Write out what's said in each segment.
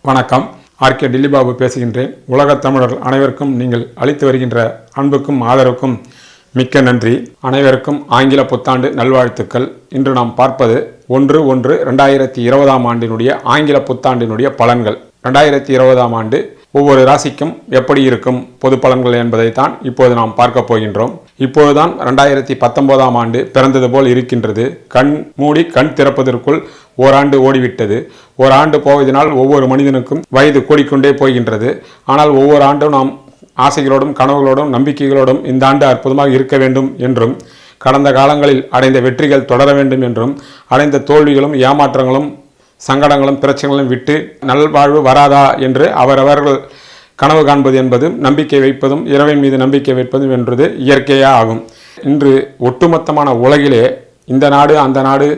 வணக்கம். ஆர்கே டில்லிபாபு பேசுகின்றேன். உலகத் தமிழர்கள் அனைவருக்கும் நீங்கள் அளித்து வருகின்ற அன்புக்கும் ஆதரவுக்கும் மிக்க நன்றி. அனைவருக்கும் ஆங்கில புத்தாண்டு நல்வாழ்த்துக்கள். இன்று நாம் பார்ப்பது 1/1/2020 ஆண்டினுடைய ஆங்கில புத்தாண்டினுடைய பலன்கள். 2020 ஆண்டு ஒவ்வொரு ராசிக்கும் எப்படி இருக்கும் பொது பலன்கள் என்பதைத்தான் இப்போது நாம் பார்க்க போகின்றோம். இப்போதுதான் 2019 ஆண்டு பிறந்தது போல் இருக்கின்றது. கண் மூடி கண் திறப்பதற்குள் ஓராண்டு ஓடிவிட்டது. ஓராண்டு போவதனால் ஒவ்வொரு மனிதனுக்கும் வயது கூடிக்கொண்டே போகின்றது. ஆனால் ஒவ்வொரு ஆண்டும் நாம் ஆசைகளோடும் கனவுகளோடும் நம்பிக்கைகளோடும் இந்த ஆண்டு அற்புதமாக இருக்க வேண்டும் என்றும், கடந்த காலங்களில் அடைந்த வெற்றிகள் தொடர வேண்டும் என்றும், அடைந்த தோல்விகளும் ஏமாற்றங்களும் சங்கடங்களும் பிரச்சனைகளும் விட்டு நல்வாழ்வு வராதா என்று அவரவர்கள் கனவு காண்பது என்பதும் நம்பிக்கை வைப்பதும் இறைவன் மீது நம்பிக்கை வைப்பதும் என்பது இயற்கையாக ஆகும். இன்று ஒட்டுமொத்தமான உலகிலே இந்த நாடு அந்த நாடு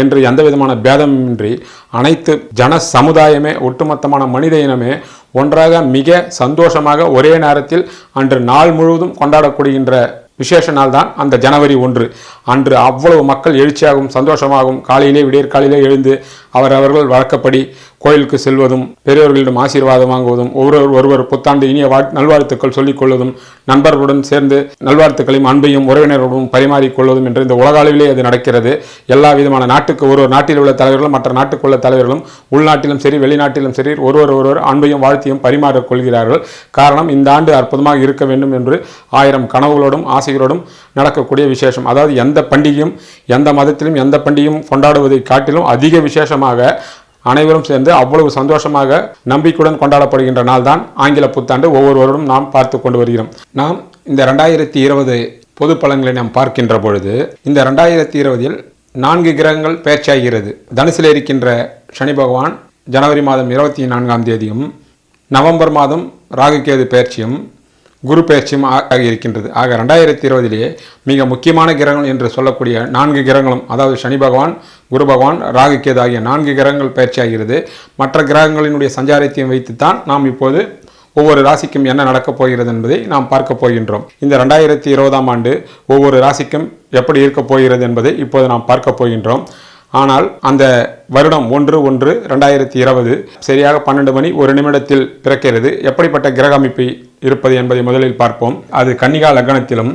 என்று எந்த விதமான பேதமின்றி அனைத்து ஜன சமுதாயமே ஒட்டுமொத்தமான மனித இனமே ஒன்றாக மிக சந்தோஷமாக ஒரே நேரத்தில் அன்று நாள் முழுவதும் கொண்டாடப்படுகின்ற விசேஷ நாள் தான் அந்த ஜனவரி 1. அன்று அவ்வளவு மக்கள் எழுச்சியாகவும் சந்தோஷமாகவும் காலையிலே விடியற் காலையிலே எழுந்து அவரவர்கள் வழக்கப்படி கோயிலுக்கு செல்வதும், பெரியவர்களிடம் ஆசீர்வாதம் வாங்குவதும், ஒருவர் புத்தாண்டு இனிய நல்வாழ்த்துக்கள் சொல்லிக் கொள்வதும், நண்பர்களுடன் சேர்ந்து நல்வாழ்த்துக்களையும் அன்பையும் உறவினர்களுடன் பரிமாறிக்கொள்வதும் என்று இந்த உலக அளவிலே அது நடக்கிறது. எல்லா விதமான நாட்டுக்கு ஒரு நாட்டில் உள்ள தலைவர்களும் மற்ற நாட்டுக்குள்ள தலைவர்களும் உள்நாட்டிலும் சரி வெளிநாட்டிலும் சரி ஒருவர் அன்பையும் வாழ்த்தையும் பரிமாறிக் கொள்கிறார்கள். காரணம், இந்த ஆண்டு அற்புதமாக இருக்க வேண்டும் என்று 1000 கனவுகளோடும் ஆசைகளோடும் நடக்கக்கூடிய விசேஷம். அதாவது எந்த பண்டிகையும் எந்த மதத்திலும் எந்த பண்டிகையும் கொண்டாடுவதை காட்டிலும் அதிக விசேஷமாக அனைவரும் சேர்ந்து அவ்வளவு சந்தோஷமாக நம்பிக்கையுடன் கொண்டாடப்படுகின்ற நாள் தான் ஆங்கில புத்தாண்டு. ஒவ்வொருவரும் நாம் பார்த்து கொண்டு வருகிறோம். நாம் இந்த 2020 பொது பலன்களை நாம் பார்க்கின்ற பொழுது இந்த 2020 4 கிரகங்கள் பெயர்ச்சியாகிறது. தனுசில் இருக்கின்ற சனி பகவான் ஜனவரி மாதம் 24ஆம் தேதியும், நவம்பர் மாதம் ராகுகேது பெயர்ச்சியும், குரு பெயர்ச்சியும் ஆகியிருக்கின்றது. ஆக 2020 மிக முக்கியமான கிரகங்கள் என்று சொல்லக்கூடிய 4 கிரகங்களும், அதாவது சனி பகவான், குரு பகவான், ராகுகேது ஆகிய 4 கிரகங்கள் பயிற்சியாகிறது. மற்ற கிரகங்களினுடைய சஞ்சாரத்தையும் வைத்துத்தான் நாம் இப்போது ஒவ்வொரு ராசிக்கும் என்ன நடக்கப் போகிறது என்பதை நாம் பார்க்க போகின்றோம். இந்த 2020 ஆண்டு ஒவ்வொரு ராசிக்கும் எப்படி இருக்கப் போகிறது என்பதை இப்போது நாம் பார்க்க போகின்றோம். ஆனால் அந்த வருடம் 1/1/2020 சரியாக 12 மணி 1 நிமிடத்தில் பிறக்கிறது. எப்படிப்பட்ட கிரக அமைப்பு இருப்பது என்பதை முதலில் பார்ப்போம். அது கன்னிகா லக்னத்திலும்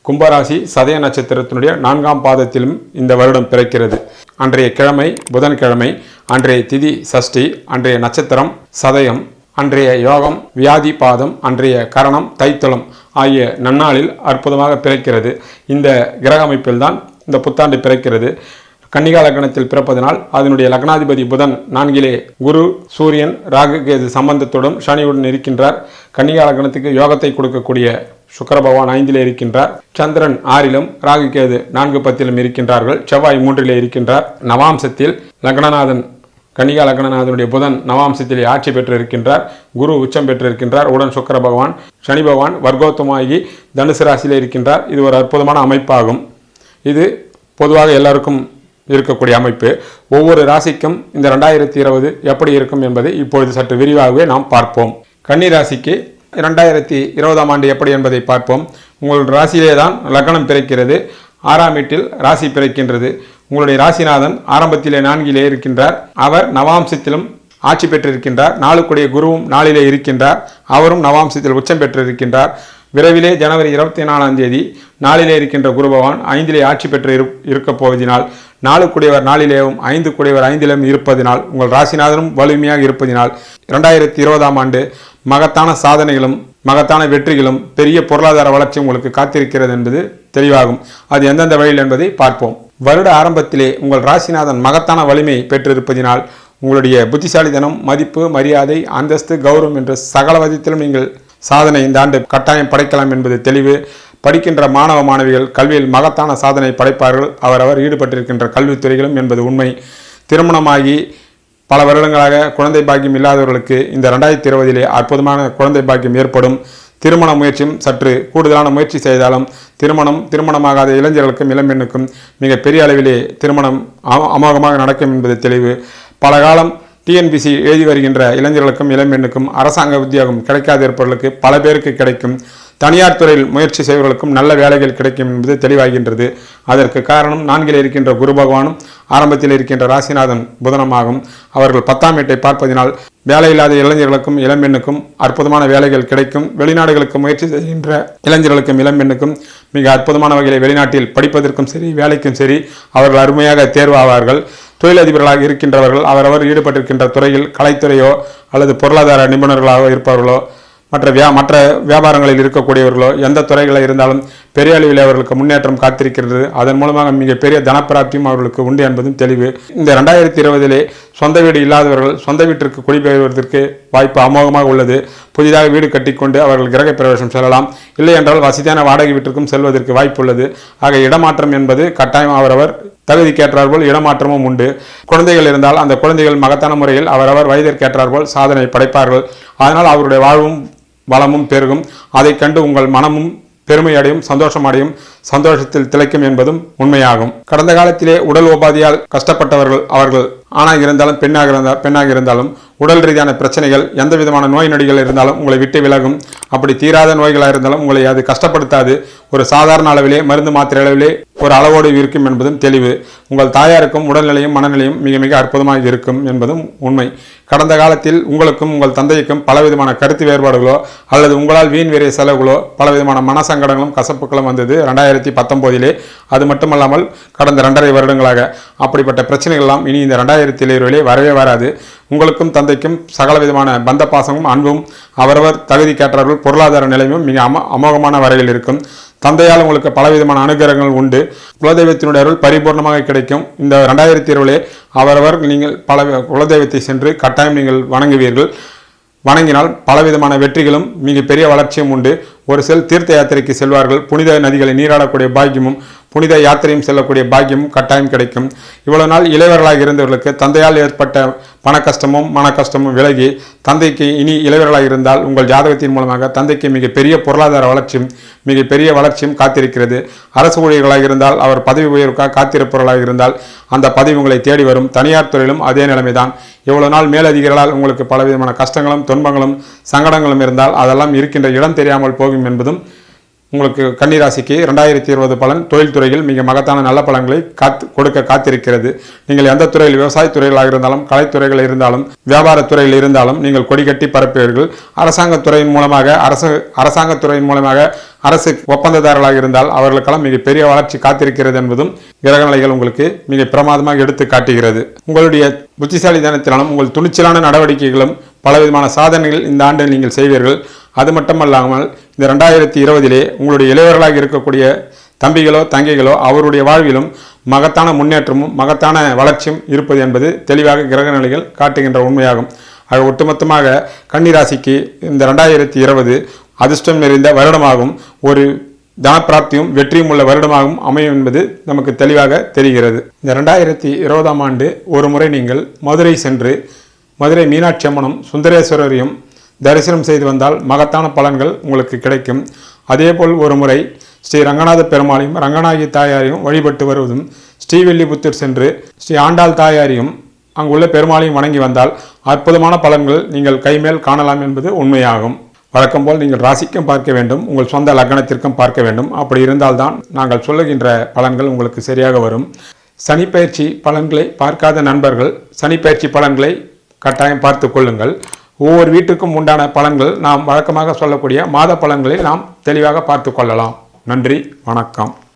கும்பராசி சதய நட்சத்திரத்தினுடைய 4ஆம் பாதத்திலும் இந்த வருடம் பிறக்கிறது. அன்றைய கிழமை புதன்கிழமை, அன்றைய திதி சஷ்டி, அன்றைய நட்சத்திரம் சதயம், அன்றைய யோகம் வியாதி பாதம், அன்றைய கரணம் தைத்தளம் ஆகிய நன்னாளில் அற்புதமாக பிறக்கிறது. இந்த கிரக அமைப்பில்தான் இந்த புத்தாண்டு பிறக்கிறது. கன்னிகா லக்னத்தில் பிறப்பதனால் அதனுடைய லக்னாதிபதி புதன் 4லே குரு, சூரியன், ராகுகேது சம்பந்தத்துடன் சனியுடன் இருக்கின்றார். கன்னிகா லக்னத்துக்கு யோகத்தை கொடுக்கக்கூடிய சுக்கிர பகவான் 5லே இருக்கின்றார். சந்திரன் 6லும் ராகுகேது 4-10லும் இருக்கின்றார்கள். செவ்வாய் 3லே இருக்கின்றார். நவாம்சத்தில் லக்னநாதன் கன்னிகா லக்னநாதனுடைய புதன் நவாம்சத்திலே ஆட்சி பெற்று இருக்கின்றார். குரு உச்சம் பெற்று இருக்கின்றார். உடன் சுக்கிர பகவான், சனி பகவான் வர்க்கோத்தமாகி தனுசு ராசியிலே இருக்கின்றார். இது ஒரு அற்புதமான அமைப்பாகும். இது பொதுவாக எல்லாருக்கும் இருக்கக்கூடிய அமைப்பு. ஒவ்வொரு ராசிக்கும் இந்த 2020 எப்படி இருக்கும் என்பதை இப்பொழுது சற்று விரிவாகவே நாம் பார்ப்போம். கன்னி ராசிக்கு 2020 ஆண்டு எப்படி என்பதை பார்ப்போம். உங்கள் ராசியிலே தான் லக்னம் பிறக்கிறது. 6ஆம் வீட்டில் ராசி பிறக்கின்றது. உங்களுடைய ராசிநாதன் ஆரம்பத்திலே 4லே இருக்கின்றார். அவர் நவாம்சத்திலும் ஆட்சி பெற்றிருக்கின்றார். 4க்குடைய குருவும் 4லே இருக்கின்றார். அவரும் நவாம்சத்தில் உச்சம் பெற்றிருக்கின்றார். விரைவிலே ஜனவரி 24ஆம் தேதி 4லே இருக்கின்ற குரு பகவான் 5லே ஆட்சி பெற்று இருக்கப் போவதினால், 4க்குடையவர் 4லேயும் 5க்குடையவர் 5லேயும் இருப்பதினால், உங்கள் ராசிநாதனும் வலிமையாக இருப்பதினால் 2020 ஆண்டு மகத்தான சாதனைகளும் மகத்தான வெற்றிகளும் பெரிய பொருளாதார வளர்ச்சி உங்களுக்கு காத்திருக்கிறது என்பது தெளிவாகும். அது எந்தெந்த வழியில் என்பதை பார்ப்போம். வருட ஆரம்பத்திலே உங்கள் ராசிநாதன் மகத்தான வலிமை பெற்றிருப்பதினால் உங்களுடைய புத்திசாலித்தனம், மதிப்பு, மரியாதை, அந்தஸ்து, கௌரவம் என்ற சகல விதத்திலும் நீங்கள் சாதனை இந்த ஆண்டு கட்டாயம் படைக்கலாம் என்பது தெளிவு. படிக்கின்ற மாணவ மாணவிகள் கல்வியில் மகத்தான சாதனை படைப்பார்கள். அவரவர் ஈடுபட்டிருக்கின்ற கல்வித்துறைகளும் என்பது உண்மை. திருமணமாகி பல வருடங்களாக குழந்தை பாக்கியம் இல்லாதவர்களுக்கு இந்த 2020 அற்புதமான குழந்தை பாக்கியம் ஏற்படும். திருமண முயற்சியும் சற்று கூடுதலான முயற்சி செய்தாலும் திருமணமாகாத இளைஞர்களுக்கும் இளம்பெண்ணுக்கும் மிக பெரிய அளவிலே திருமணம் அமோகமாக நடக்கும் என்பது தெளிவு. பல காலம் டிஎன்பிசி எழுதி வருகின்ற இளைஞர்களுக்கும் இளம்பெண்ணுக்கும் அரசாங்க உத்தியோகம் கிடைக்காத இருப்பவர்களுக்கு பல பேருக்கு கிடைக்கும். தனியார் துறையில் முயற்சி செய்வர்களுக்கும் நல்ல வேலைகள் கிடைக்கும் என்பது தெளிவாகின்றது. அதற்கு காரணம் 4 இருக்கின்ற குரு பகவானும் ஆரம்பத்தில் இருக்கின்ற ராசிநாதன் புதனமாகும். அவர்கள் 10ஆம் வீட்டை பார்ப்பதினால் வேலையில்லாத இளைஞர்களுக்கும் இளம்பெண்ணுக்கும் அற்புதமான வேலைகள் கிடைக்கும். வெளிநாடுகளுக்கு முயற்சி செய்கின்ற இளைஞர்களுக்கும் இளம்பெண்ணுக்கும் மிக அற்புதமான வகையில் வெளிநாட்டில் படிப்பதற்கும் சரி வேலைக்கும் சரி அவர்கள் அருமையாக தேர்வாவார்கள். தொழிலதிபர்களாக இருக்கின்றவர்கள் அவரவர் ஈடுபட்டிருக்கின்ற துறையில் கலைத்துறையோ அல்லது பொருளாதார நிபுணர்களாக இருப்பவர்களோ மற்ற வியாபாரங்களில் இருக்கக்கூடியவர்களோ எந்த துறைகளில் இருந்தாலும் பெரிய அளவில் அவர்களுக்கு முன்னேற்றம் காத்திருக்கிறது. அதன் மூலமாக மிகப்பெரிய தனப்பிராப்தியும் அவர்களுக்கு உண்டு என்பதும் தெளிவு. இந்த 2020 சொந்த வீடு இல்லாதவர்கள் சொந்த வீட்டிற்கு குடிபெயர்வதற்கு வாய்ப்பு அமோகமாக உள்ளது. புதிதாக வீடு கட்டிக்கொண்டு அவர்கள் கிரக பிரவேசம் செல்லலாம். இல்லை என்றால் வசதியான வாடகை வீட்டிற்கும் செல்வதற்கு வாய்ப்பு உள்ளது. ஆக இடமாற்றம் என்பது கட்டாயம் அவரவர் தகுதிக்கேற்றார்போல் இடமாற்றமும் உண்டு. குழந்தைகள் இருந்தால் அந்த குழந்தைகள் மகத்தான முறையில் அவரவர் வயதிற்கேற்றார்போல் சாதனை படைப்பார்கள். அதனால் அவருடைய வாழ்வும் வளமும் பெருகும். அதை கண்டு உங்கள் மனமும் பெருமையடையும், சந்தோஷமடையும், சந்தோஷத்தில் திளைக்கும் என்பதும் உண்மையாகும். கடந்த காலத்திலே உடல் உபாதியால் கஷ்டப்பட்டவர்கள் அவர்கள் ஆணாக இருந்தாலும் பெண்ணாக இருந்தாலும் உடல் ரீதியான பிரச்சனைகள் எந்த விதமான நோய் நொடிகள் இருந்தாலும் உங்களை விட்டு விலகும். அப்படி தீராத நோய்களாக இருந்தாலும் உங்களை அது கஷ்டப்படுத்தாது. ஒரு சாதாரண அளவிலே மருந்து மாத்திரை அளவிலே ஒரு அளவோடு இருக்கும் என்பதும் தெளிவு. உங்கள் தாயாருக்கும் உடல்நிலையும் மனநிலையும் மிக மிக அற்புதமாக இருக்கும் என்பதும் உண்மை. கடந்த காலத்தில் உங்களுக்கும் உங்கள் தந்தைக்கும் பலவிதமான கருத்து வேறுபாடுகளோ அல்லது உங்களால் வீண் வேறிய செலவுகளோ பலவிதமான மனசங்கடங்களும் கசப்புகளும் வந்தது 2019. அது மட்டுமல்லாமல் கடந்த 2.5 வருடங்களாக அப்படிப்பட்ட பிரச்சனைகள் எல்லாம் இனி இந்த 2020 வரவே வராது. உங்களுக்கும் தந்தைக்கும் சகல விதமான பந்த பாசமும் அன்பும் அவரவர் தகுதிக்கேற்றார்கள் பொருளாதார நிலையும் மிக அமோகமான வரையில் இருக்கும். தந்தையால் உங்களுக்கு பலவிதமான அனுகிரகங்கள் உண்டு. குலதெய்வத்தினுடைய அருள் பரிபூர்ணமாக கிடைக்கும். இந்த 2020 அவரவர் நீங்கள் பல குலதெய்வத்தை சென்று கட்டாயம் நீங்கள் வணங்குவீர்கள். வணங்கினால் பலவிதமான வெற்றிகளும் மிகப்பெரிய வளர்ச்சியும் உண்டு. ஒரு சில தீர்த்த யாத்திரைக்கு செல்வார்கள். புனித நதிகளை நீராடக்கூடிய பாக்கியமும் புனித யாத்திரையும் செல்லக்கூடிய பாக்கியமும் கட்டாயம் கிடைக்கும். இவ்வளவு நாள் இளைவர்களாக இருந்தவர்களுக்கு தந்தையால் ஏற்பட்ட பண கஷ்டமும் மன கஷ்டமும் விலகி தந்தைக்கு இனி இளைவர்களாக இருந்தால் உங்கள் ஜாதகத்தின் மூலமாக தந்தைக்கு மிகப்பெரிய பொருளாதார வளர்ச்சியும் மிகப்பெரிய வளர்ச்சியும் காத்திருக்கிறது. அரசு ஊழியர்களாக இருந்தால் அவர் பதவி உயர்வுக்காக காத்திருப்பவர்களாக இருந்தால் அந்த பதவி உங்களை தேடி வரும். தனியார் துறையிலும் அதே நிலைமைதான். இவ்வளவு நாள் மேலதிகாரிகளால் உங்களுக்கு பலவிதமான கஷ்டங்களும் துன்பங்களும் சங்கடங்களும் இருந்தால் அதெல்லாம் இருக்கின்ற இடம் தெரியாமல் போகும் என்பதும் உங்களுக்கு கன்னிராசிக்கு 2020 பலன் தொழில்துறையில் மிக மகத்தான நல்ல பலன்களை கொடுக்க காத்திருக்கிறது. நீங்கள் எந்த துறையில் விவசாய துறைகளாக இருந்தாலும் கலைத்துறைகள் இருந்தாலும் வியாபாரத்துறையில் இருந்தாலும் நீங்கள் கொடி கட்டி பரப்புவீர்கள். அரசாங்கத்துறையின் மூலமாக அரசு ஒப்பந்ததாரர்களாக இருந்தால் அவர்களுக்கெல்லாம் மிகப்பெரிய வளர்ச்சி காத்திருக்கிறது என்பதும் கிரகநிலைகள் உங்களுக்கு மிக பிரமாதமாக எடுத்து காட்டுகிறது. உங்களுடைய புத்திசாலித்தனத்தினாலும் உங்கள் துணிச்சலான நடவடிக்கைகளும் பலவிதமான சாதனைகள் இந்த ஆண்டு நீங்கள் செய்வீர்கள். அது மட்டுமல்லாமல் இந்த 2020 உங்களுடைய இளையவர்களாக இருக்கக்கூடிய தம்பிகளோ தங்கைகளோ அவருடைய வாழ்விலும் மகத்தான முன்னேற்றமும் மகத்தான வளர்ச்சியும் இருப்பது என்பது தெளிவாக கிரக நிலைகள் காட்டுகின்ற உண்மையாகும். ஆக ஒட்டுமொத்தமாக கன்னிராசிக்கு இந்த 2020 அதிர்ஷ்டம் நிறைந்த வருடமாகும். ஒரு தனப்பிராப்தியும் வெற்றியும் உள்ள வருடமாகவும் அமையும் என்பது நமக்கு தெளிவாக தெரிகிறது. இந்த 2020ஆம் ஆண்டு ஒரு முறை நீங்கள் மதுரை சென்று மதுரை மீனாட்சி அம்மனும் சுந்தரேஸ்வரரையும் தரிசனம் செய்து வந்தால் மகத்தான பலன்கள் உங்களுக்கு கிடைக்கும். அதேபோல் ஒரு முறை ஸ்ரீ ரங்கநாத பெருமாளையும் ரங்கநாயகி தாயாரையும் வழிபட்டு வருவதும் ஸ்ரீவில்லிபுத்தூர் சென்று ஸ்ரீ ஆண்டாள் தாயாரையும் அங்குள்ள பெருமாளையும் வணங்கி வந்தால் அற்புதமான பலன்கள் நீங்கள் கைமேல் காணலாம் என்பது உண்மையாகும். வழக்கம் போல் நீங்கள் ராசிக்கும் பார்க்க வேண்டும், உங்கள் சொந்த லக்னத்திற்கும் பார்க்க வேண்டும். அப்படி இருந்தால்தான் நாங்கள் சொல்லுகின்ற பலன்கள் உங்களுக்கு சரியாக வரும். சனிப்பயிற்சி பலன்களை பார்க்காத நண்பர்கள் சனிப்பயிற்சி பலன்களை கட்டாயம் பார்த்து கொள்ளுங்கள். ஒவ்வொரு வீட்டுக்கும் உண்டான பலன்கள் நாம் வழக்கமாக சொல்லக்கூடிய மாத பலன்களை நாம் தெளிவாக பார்த்து கொள்ளலாம். நன்றி, வணக்கம்.